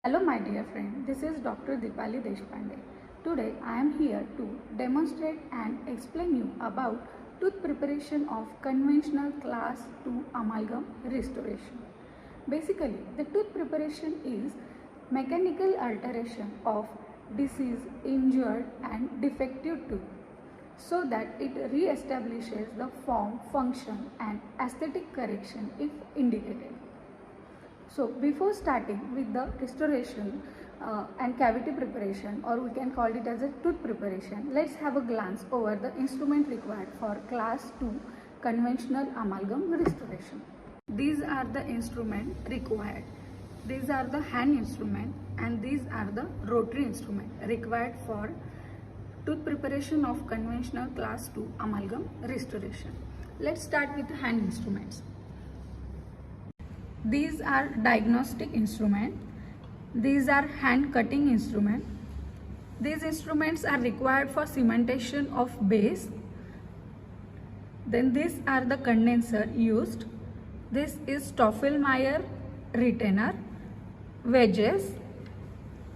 Hello my dear friend, this is Dr. Dipali Deshpande. Today I am here to demonstrate and explain you about tooth preparation of conventional class 2 amalgam restoration. Basically, the tooth preparation is mechanical alteration of diseased, injured and defective tooth so that it re-establishes the form, function and aesthetic correction if indicated. So before starting with the restoration and cavity preparation, or we can call it as a tooth preparation, let's have a glance over the instrument required for class 2 conventional amalgam restoration. These are the instrument required. These are the hand instrument and these are the rotary instrument required for tooth preparation of conventional class 2 amalgam restoration. Let's start with the hand instruments. These are diagnostic instrument. These are hand cutting instrument. These instruments are required for cementation of base. Then these are the condenser used. This is Stoffel-Meyer retainer, wedges.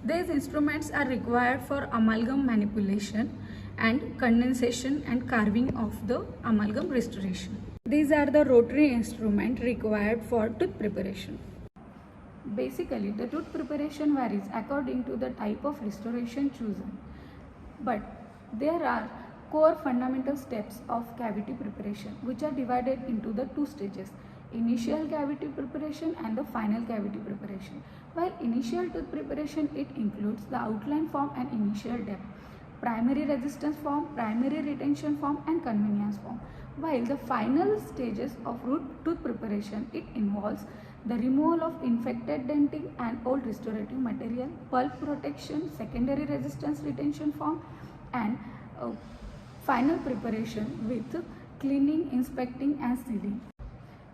These instruments are required for amalgam manipulation and condensation and carving of the amalgam restoration. These are the rotary instruments required for tooth preparation. Basically, the tooth preparation varies according to the type of restoration chosen. But there are core fundamental steps of cavity preparation which are divided into the two stages: initial cavity preparation and the final cavity preparation. While initial tooth preparation, it includes the outline form and initial depth, primary resistance form, primary retention form and convenience form. While the final stages of root tooth preparation, it involves the removal of infected dentin and old restorative material, pulp protection, secondary resistance retention form and final preparation with cleaning, inspecting and sealing.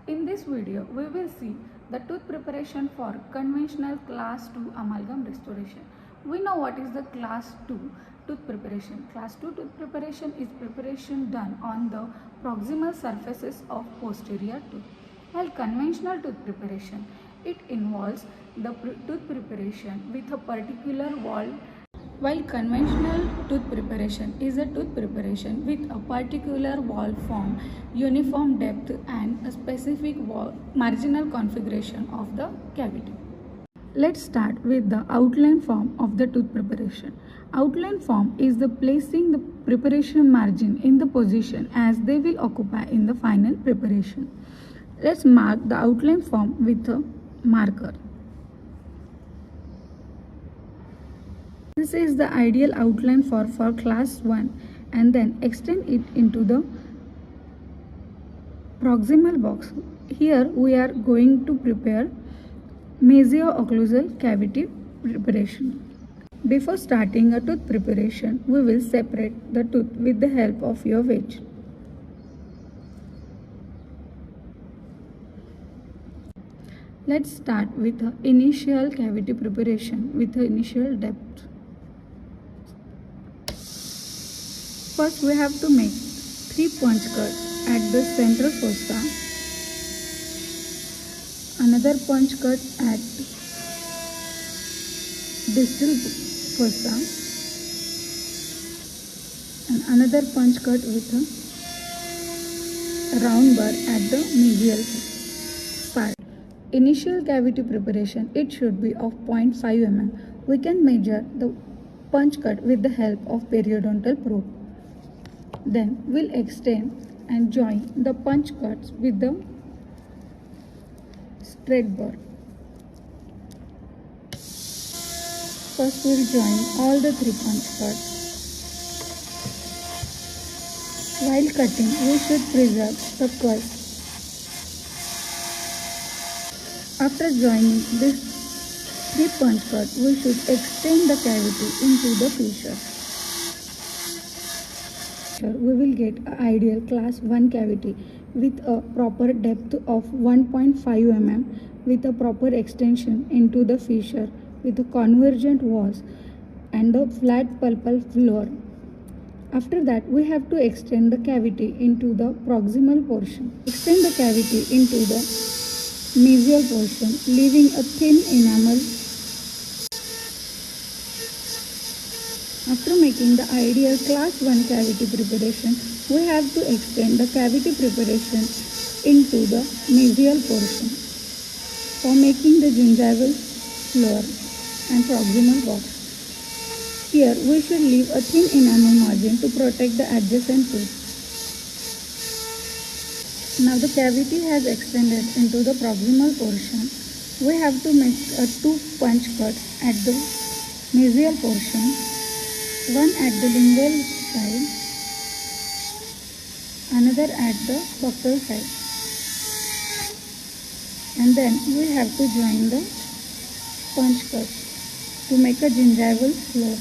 In this video, we will see the tooth preparation for conventional class 2 amalgam restoration. We know what is the class 2 tooth preparation. Class 2 tooth preparation is preparation done on the proximal surfaces of posterior tooth. While conventional tooth preparation, it involves the tooth preparation with a particular wall. While conventional tooth preparation is a tooth preparation with a particular wall form, uniform depth and a specific marginal configuration of the cavity. Let's start with the outline form of the tooth preparation. Outline form is the placing the preparation margin in the position as they will occupy in the final preparation. Let's mark the outline form with a marker. This is the ideal outline for class 1 and then extend it into the proximal box. Here we are going to prepare mesio-occlusal cavity preparation. Before starting a tooth preparation, we will separate the tooth with the help of your wedge. Let's start with the initial cavity preparation with the initial depth. First, we have to make 3 punch cuts at the central fossa, another punch cut at distal fossa and another punch cut with a round bar at the medial part. Initial cavity preparation, it should be of 0.5 mm. We can measure the punch cut with the help of periodontal probe. Then we'll extend and join the punch cuts with the straight bar. First we'll join all the 3 punch cuts. While cutting, we should preserve the cut. After joining this 3 punch cut, we should extend the cavity into the fissure. We will get an ideal class 1 cavity with a proper depth of 1.5 mm with a proper extension into the fissure with the convergent walls and the flat pulpal floor. After that, we have to extend the cavity into the proximal portion. Extend the cavity into the mesial portion, leaving a thin enamel After making the ideal class 1 cavity preparation, we have to extend the cavity preparation into the mesial portion for making the gingival floor and proximal box. Here we should leave a thin enamel margin to protect the adjacent tooth. Now the cavity has extended into the proximal portion. We have to make two punch cuts at the mesial portion, one at the lingual side, another at the buccal side, and then we have to join the punch cuts to make a gingival floor.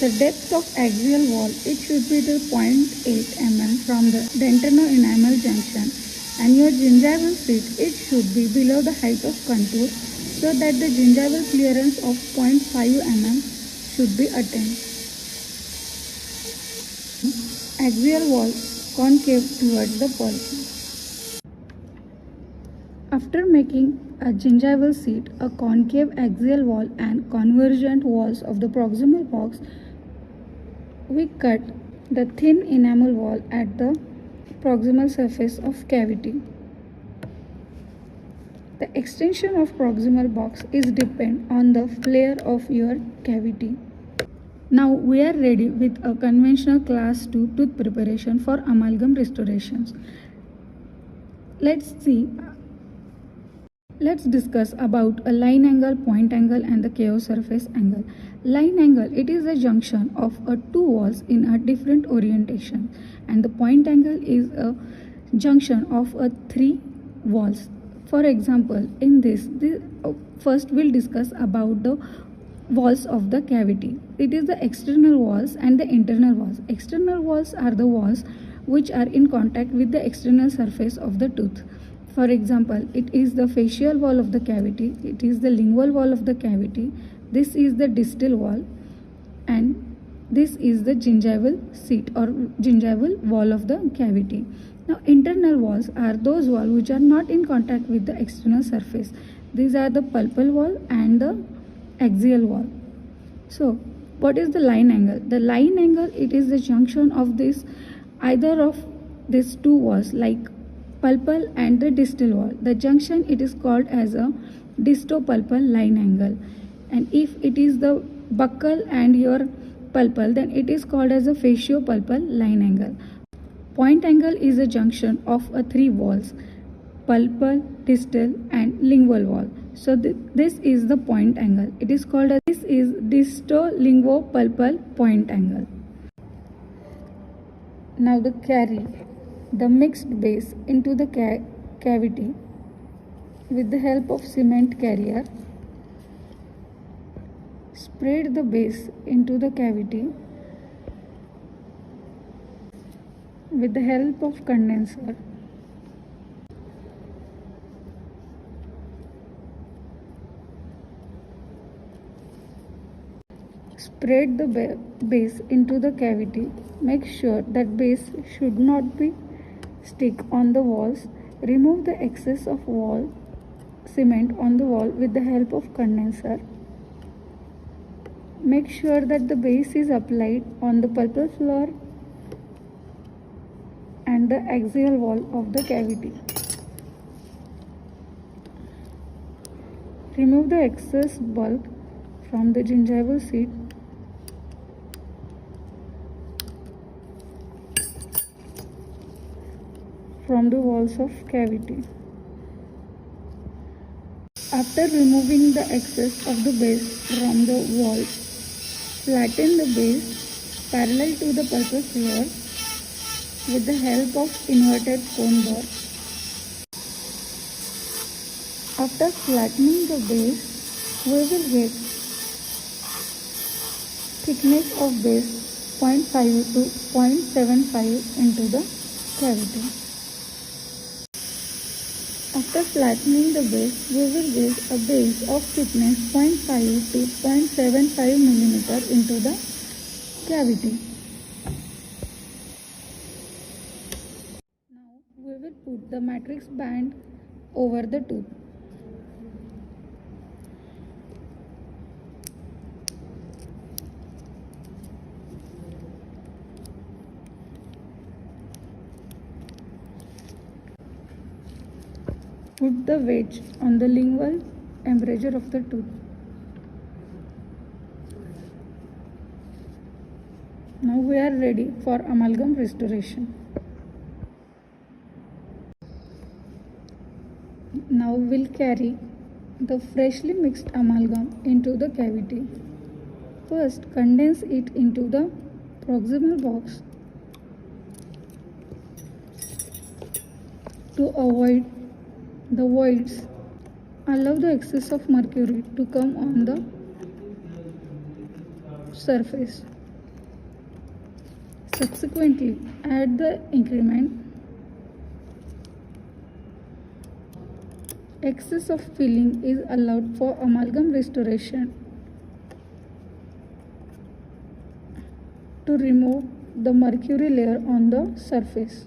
The depth of axial wall, it should be the 0.8 mm from the dentino-enamel junction, and your gingival seat, it should be below the height of contour so that the gingival clearance of 0.5 mm should be attained. Axial wall concave towards the pulp. After making a gingival seat, a concave axial wall and convergent walls of the proximal box, we cut the thin enamel wall at the proximal surface of cavity. The extension of proximal box is depend on the flare of your cavity. Now we are ready with a conventional class 2 tooth preparation for amalgam restorations. Let's discuss about a line angle, point angle and the chaos surface angle. Line angle, it is a junction of two walls in a different orientation, and the point angle is a junction of three walls. For example, in this first we'll discuss about the walls of the cavity. It is the external walls and the internal walls. External walls are the walls which are in contact with the external surface of the tooth. For example, it is the facial wall of the cavity, it is the lingual wall of the cavity, this is the distal wall, and this is the gingival seat or gingival wall of the cavity. Now, internal walls are those walls which are not in contact with the external surface. These are the pulpal wall and the axial wall. So, what is the line angle? The line angle, it is the junction of this either of these two walls, like pulpal and the distal wall. The junction, it is called as a distopulpal line angle, and if it is the buccal and your pulpal, then it is called as a faciopulpal line angle. Point angle is a junction of three walls, pulpal, distal and lingual wall. So this is the point angle. It is called as, this is disto-linguopulpal point angle. Now the carry the mixed base into the cavity with the help of cement carrier. Spread the base into the cavity with the help of condenser. Spread the base into the cavity. Make sure that base should not be stick on the walls. Remove the excess of cement on the wall with the help of condenser. Make sure that the base is applied on the pulpal floor and the axial wall of the cavity. Remove the excess bulk from the gingival seat. From the walls of cavity. After removing the excess of the base from the wall, flatten the base parallel to the pulpal floor with the help of inverted cone bar. After flattening the base, we will get thickness of base 0.5 to 0.75 into the cavity. After flattening the base, we will get a base of thickness 0.5 to 0.75 mm into the cavity. Now we will put the matrix band over the tooth. Put the wedge on the lingual embrasure of the tooth. Now we are ready for amalgam restoration. Now we'll carry the freshly mixed amalgam into the cavity. First, condense it into the proximal box to avoid the voids. Allow the excess of mercury to come on the surface. Subsequently, add the increment. Excess of filling is allowed for amalgam restoration to remove the mercury layer on the surface.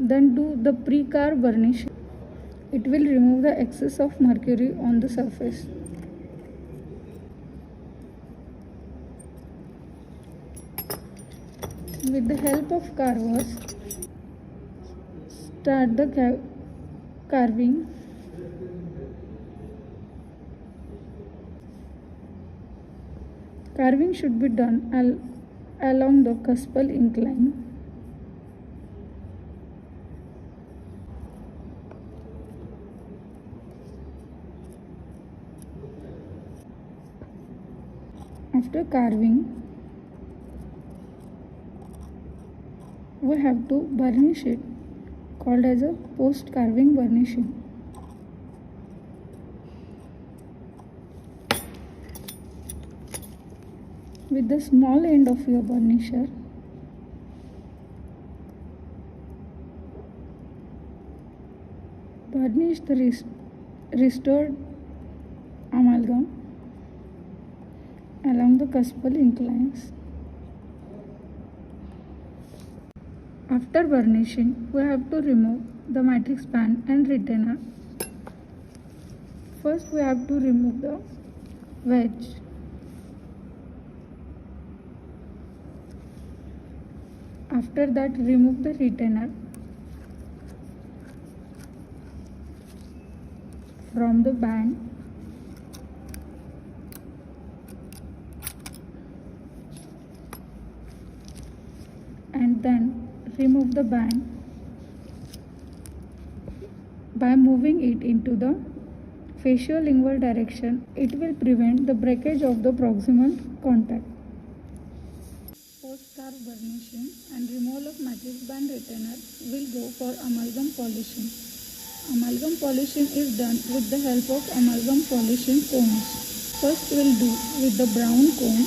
Then do the pre-car burnish. It will remove the excess of mercury on the surface. With the help of carvers, start the carving. Carving should be done along the cuspal incline. After carving, we have to burnish it, called as a post carving burnishing. With the small end of your burnisher, burnish the restored amalgam along the cuspal inclines. After burnishing, we have to remove the matrix band and retainer. First, we have to remove the wedge. After that, remove the retainer from the band. And then remove the band by moving it into the faciolingual direction. It will prevent the breakage of the proximal contact. Post-carve burnishing and removal of matrix band retainer will go for amalgam polishing. Amalgam polishing is done with the help of amalgam polishing cones. First we'll do with the brown cone.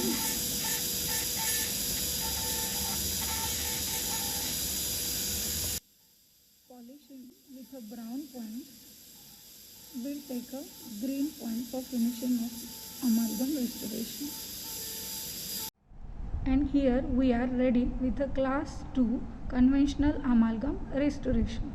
Polishing with a brown point, we'll take a green point for finishing of amalgam restoration. And here we are ready with a class 2 conventional amalgam restoration.